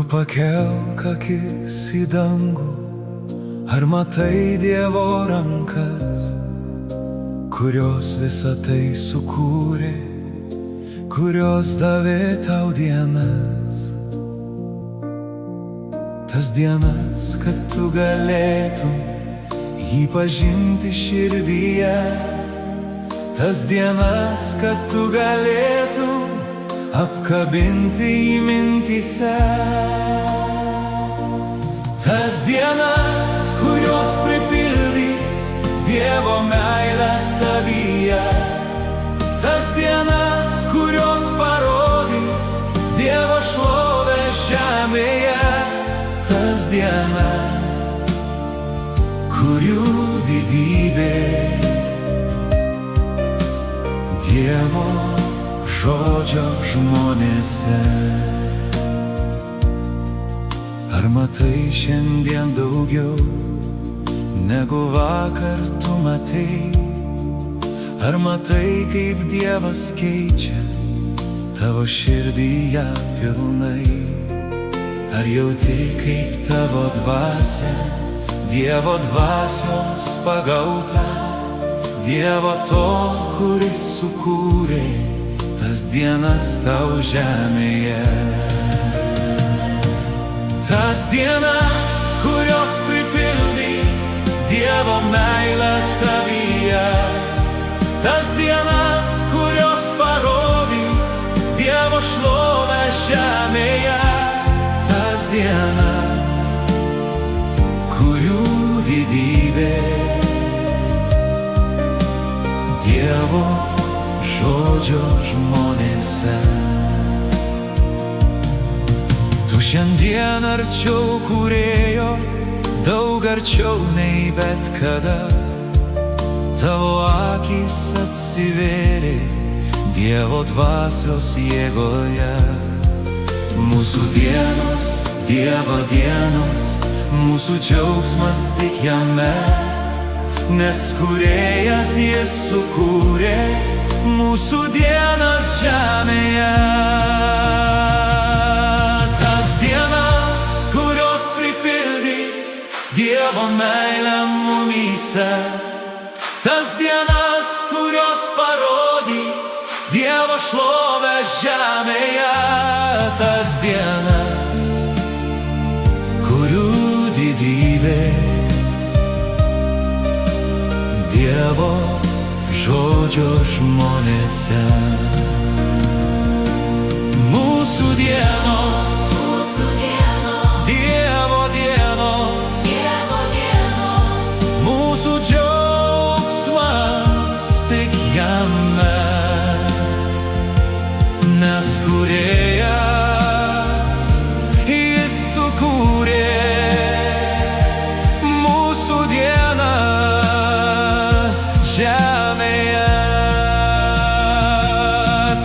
Tu pakelk akis į dangų, ar matai Dievo rankas, kurios visą tai sukūrė, kurios davė tau dienas. Tas dienas, kad tu galėtum jį pažinti širdyje, tas dienas, kad tu galėtum apkabinti jį mintyse. Tas dienas, kurios pripildys Dievo meilę tavyje, tas dienas, kurios parodys Dievo šlovę žemėje, tas dienas, kurių didybė Dievo žodžio žmonėse. Ar matai šiandien daugiau, negu vakar tu matei? Ar matai, kaip Dievas keičia tavo širdyje pilnai? Ar jauti, kaip tavo dvasia Dievo dvasios pagauta, Dievo to, kuris sukūrė tas dienas tau žemėje? Tas dienas, kurios pripildys Dievo meilę tavyje, tas dienas, kurios parodys Dievo šlovę žemėje, tas dienas, kurių didybė Dievo žodžio žmonėse. Tu šiandien arčiau kūrėjo, daug arčiau nei bet kada. Tavo akys atsivėrė Dievo dvasios jėgoje. Mūsų dienos, Dievo dienos, mūsų džiaugsmas tik jame, nes kūrėjas jis sukūrė mūsų dienas žemėje. Tas dienas, kurios pripildys Dievo meilę mumyse, tas dienas, kurios parodys Dievo šlovę žemėje, tas dienas, kurių didybė Dievo žodžio žmonėse. Mūsų dienos, Dievo dienos, mūsų džiaugsmas tik jame, nes kūrėjas jis sukūrė mūsų dienas žemėje.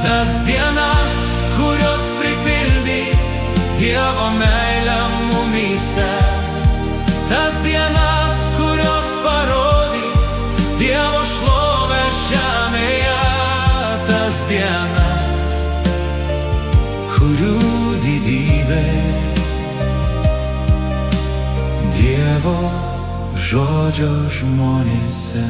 Tas dienas, kurios pripildys Dievo meilę mumyse, tas dienas, kurios parodys Dievo šlovę žemėje, tas dienas, kurių didybė Dievo žodžio žmonėse.